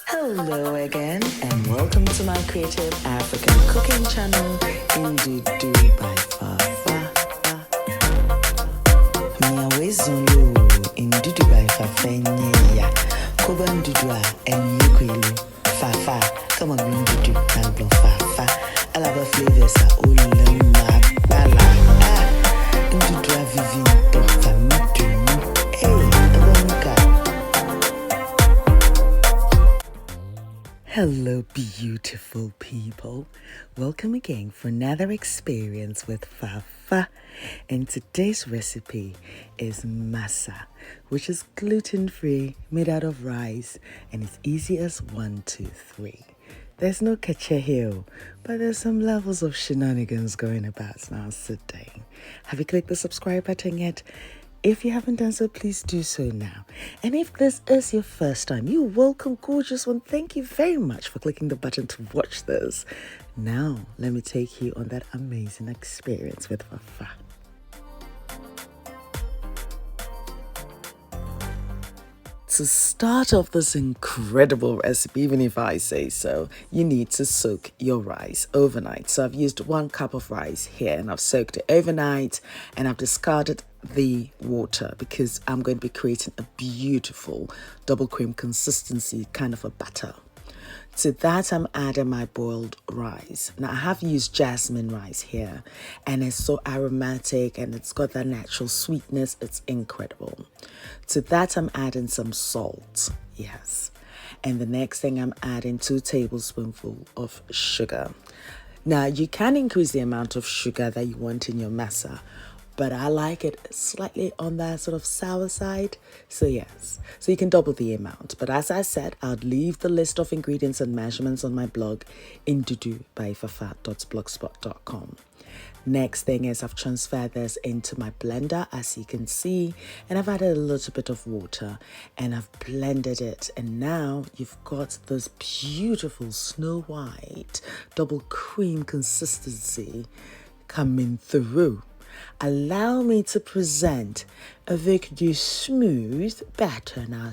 Hello again, and welcome to my creative African cooking channel, Ndudu by Fafa. Miawe Zulu, Ndudu by Fafa, Nya, Koba Ndudu and Yukwelu, Fafa, come on, Ndudu, Nablo Fafa, Alaba flavors are Ulema Bala, Ndudu Vivi, Famitu, Hello, beautiful people. Welcome again for another experience with Fafa. And today's recipe is masa, which is gluten-free, made out of rice, and it's easy as 1, 2, 3. There's no catch here, but there's some levels of shenanigans going about now today. Have you clicked the subscribe button yet? If you haven't done so, please do so now. And if this is your first time, you're welcome, gorgeous one. Thank you very much for clicking the button to watch this. Now, let me take you on that amazing experience with Fafa. To start off this incredible recipe, even if I say so, you need to soak your rice overnight. So I've used 1 cup of rice here and I've soaked it overnight and I've discarded the water because I'm going to be creating a beautiful double cream consistency kind of a batter. To that, I'm adding my boiled rice. Now, I have used jasmine rice here, and it's so aromatic and it's got that natural sweetness. It's incredible. To that, I'm adding some salt. Yes. And the next thing, I'm adding 2 tablespoonfuls of sugar. Now, you can increase the amount of sugar that you want in your masa, but I like it slightly on that sort of sour side. So yes, so you can double the amount. But as I said, I'll leave the list of ingredients and measurements on my blog, ndudubyfafa.blogspot.com. Next thing is I've transferred this into my blender, as you can see, and I've added a little bit of water and I've blended it. And now you've got this beautiful snow white double cream consistency coming through. Allow me to present avec du smooth batter. Now,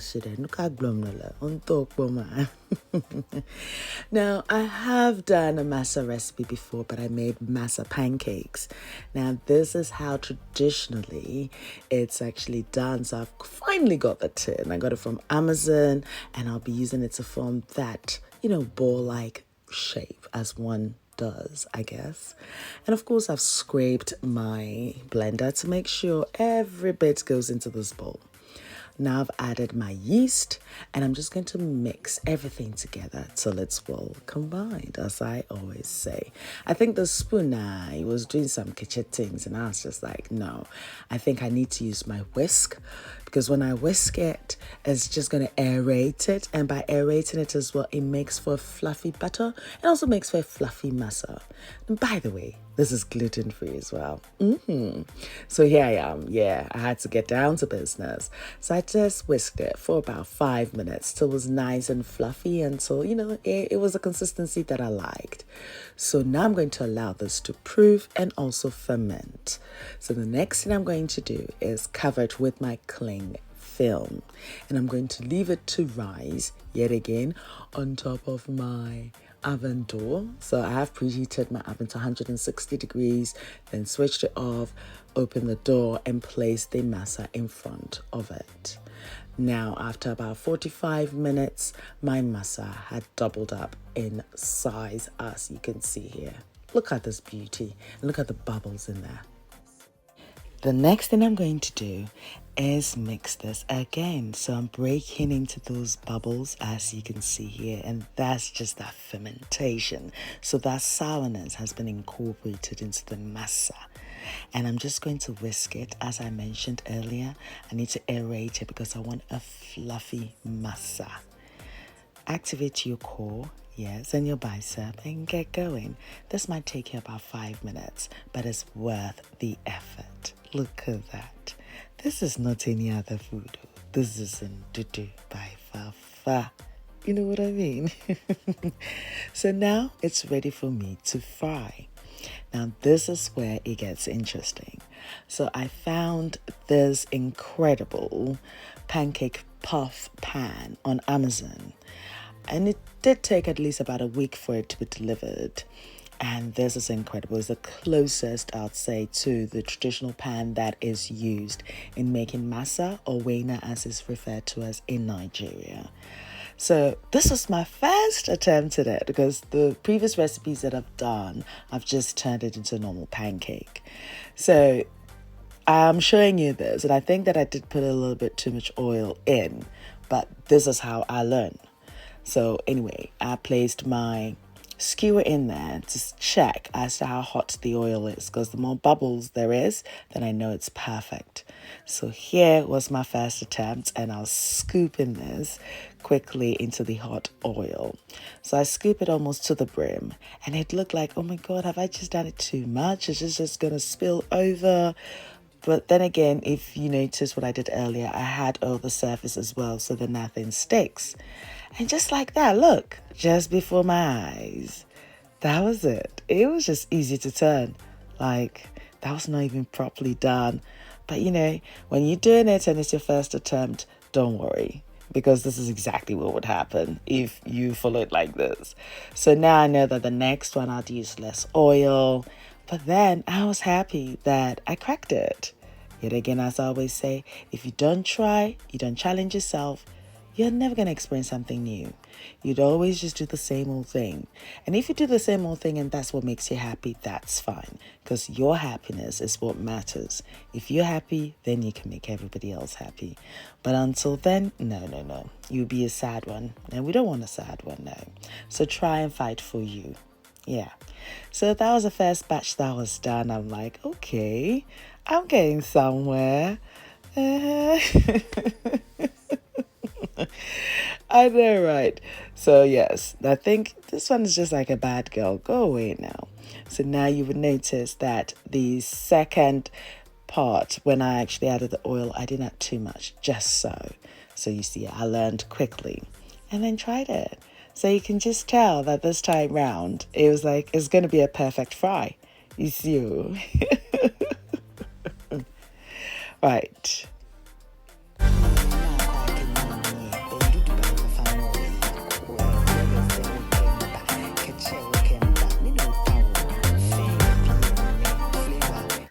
I have done a masa recipe before, but I made masa pancakes. Now, this is how traditionally it's actually done. So I've finally got the tin. I got it from Amazon, and I'll be using it to form that, ball-like shape as one does, I guess. And of course, I've scraped my blender to make sure every bit goes into this bowl. Now I've added my yeast and I'm just going to mix everything together till it's well combined, as I always say. I think the spoon, I was doing some kitchen things and I was just like, no, I think I need to use my whisk, because when I whisk it, it's just going to aerate it. And by aerating it as well, it makes for a fluffy batter and also makes for a fluffy masa. And by the way, this is gluten-free as well. So here I am. Yeah, I had to get down to business. So I just whisked it for about 5 minutes till it was nice and fluffy until, it was a consistency that I liked. So now I'm going to allow this to proof and also ferment. So the next thing I'm going to do is cover it with my cling film. And I'm going to leave it to rise yet again on top of my oven door. So I have preheated my oven to 160 degrees, then switched it off, opened the door and placed the masa in front of it. Now, after about 45 minutes, my masa had doubled up in size, as you can see here. Look at this beauty. Look at the bubbles in there. The next thing I'm going to do is mix this again. So I'm breaking into those bubbles, as you can see here, and that's just that fermentation. So that sourness has been incorporated into the masa. And I'm just going to whisk it. As I mentioned earlier, I need to aerate it because I want a fluffy masa. Activate your core, yes, and your bicep and get going. This might take you about 5 minutes, but it's worth the effort. Look at that. This is not any other food. This is Ndudu by Fafa. You know what I mean? So now it's ready for me to fry. Now this is where it gets interesting. So I found this incredible pancake puff pan on Amazon. And it did take at least about a week for it to be delivered. And this is incredible. It's the closest, I'd say, to the traditional pan that is used in making masa or weina, as it's referred to as in Nigeria. So this was my first attempt at it, because the previous recipes that I've done, I've just turned it into a normal pancake. So I'm showing you this, and I think that I did put a little bit too much oil in, but this is how I learned. So anyway, I placed my skewer in there to check as to how hot the oil is, because the more bubbles there is, then I know it's perfect. So here was my first attempt, and I'll scoop in this quickly into the hot oil. So I scoop it almost to the brim, and it looked like, oh my God, have I just done it too much? Is this just gonna spill over? But then again, if you notice what I did earlier, I had all the surface as well, so that nothing sticks. And just like that, look, just before my eyes, that was it. It was just easy to turn. Like, that was not even properly done. But you know, when you're doing it and it's your first attempt, don't worry, because this is exactly what would happen if you follow it like this. So now I know that the next one I'd use less oil. But then I was happy that I cracked it. Yet again, as I always say, if you don't try, you don't challenge yourself, you're never going to experience something new. You'd always just do the same old thing. And if you do the same old thing and that's what makes you happy, that's fine. Because your happiness is what matters. If you're happy, then you can make everybody else happy. But until then, no. You'll be a sad one. And we don't want a sad one, no. So try and fight for you. Yeah. So that was the first batch that was done. I'm like, okay, I'm getting somewhere. I know, right? So yes, I think this one is just like a bad girl. Go away now. So now you would notice that the second part, when I actually added the oil, I didn't add too much, just so. So you see, I learned quickly and then tried it. So you can just tell that this time round, it was like, it's going to be a perfect fry. You see? Right.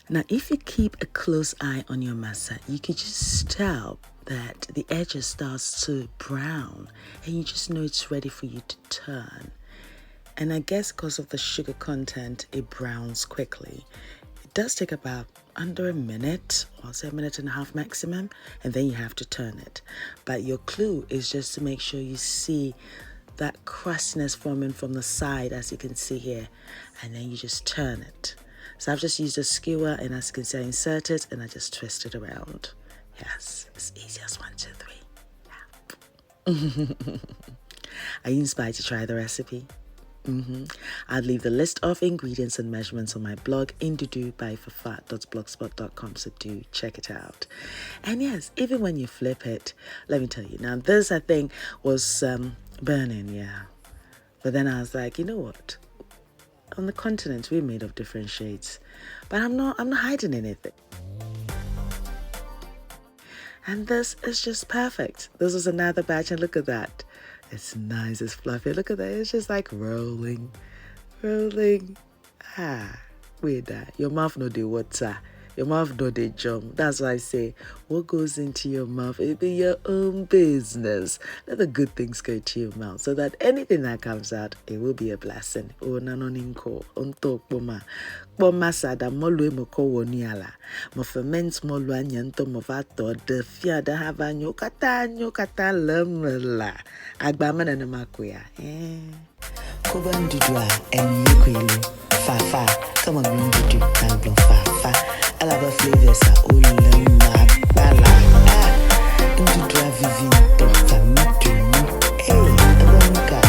Now, if you keep a close eye on your masa, you can just tell that the edges starts to brown, and you just know it's ready for you to turn. And I guess because of the sugar content, it browns quickly. It does take about under a minute, or say a minute and a half maximum, and then you have to turn it. But your clue is just to make sure you see that crustiness forming from the side, as you can see here, and then you just turn it. So I've just used a skewer, and as you can see, I insert it and I just twist it around. Yes, it's easy as 1, 2, 3. Yeah. Are you inspired to try the recipe? I'll leave the list of ingredients and measurements on my blog, Ndudu by Fafa.blogspot.com, so do check it out. And yes, even when you flip it, let me tell you, now this I think was burning, yeah. But then I was like, you know what? On the continent, we're made of different shades, but I'm not hiding anything. And this is just perfect. This is another batch, and look at that. It's nice, it's fluffy. Look at that, it's just like rolling. Wait that. Your mouth no dey water. Your mouth no dey jump. That's why I say, what goes into your mouth, it be your own business. Let the good things go to your mouth, so that anything that comes out, it will be a blessing. Oh, nanoninko, onto poma. Poma sada molu emoko woniala. Mo ferment molu anyanto mo vato de fia de hava nyokata lemla. Agbamana na makuya. Koba Ndudua and Yukwelu. Fafa. Come on, Ndudu. I'll blow Fafa. I love a flavors. Ulema bala. Ndudua vivin. Dr. Mitu. Hey, Abanika.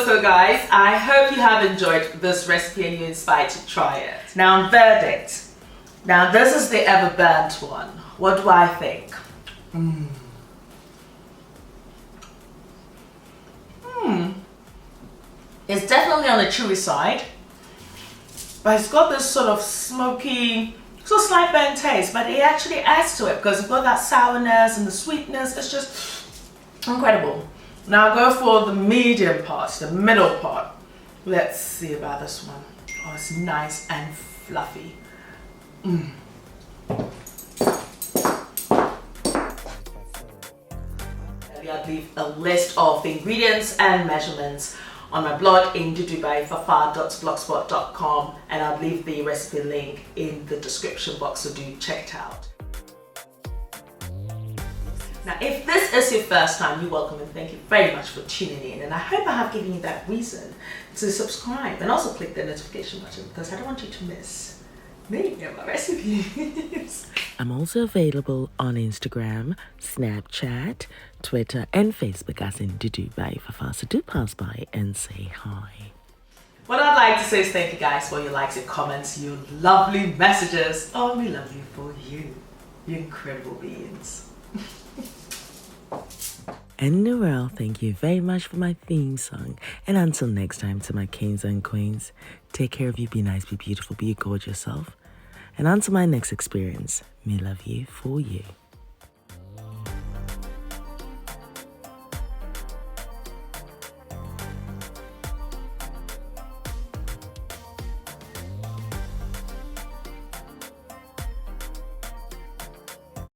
So guys, I hope you have enjoyed this recipe and you're inspired to try it. Now, verdict. Now, this is the ever burnt one. What do I think? It's definitely on the chewy side. but it's got this sort of smoky, sort of slight burnt taste, but it actually adds to it because it's got that sourness and the sweetness. It's just incredible. Now I'll go for the medium part, the middle part. Let's see about this one. Oh, it's nice and fluffy. I'll leave a list of the ingredients and measurements on my blog in ndudubyfafa.blogspot.com, and I'll leave the recipe link in the description box, so do check it out. Now, if this is your first time, you're welcome and thank you very much for tuning in, and I hope I have given you that reason to subscribe and also click the notification button because I don't want you to miss me and my recipes. I'm also available on Instagram, Snapchat, Twitter, and Facebook as Ndudu by Fafa. So do pass by and say hi. What I'd like to say is thank you guys for your likes, your comments, your lovely messages. Oh, we love you for you incredible beings. And Noel, thank you very much for my theme song. And until next time, to my kings and queens, take care of you, be nice, be beautiful, be a gorgeous self. And until my next experience, me love you for you.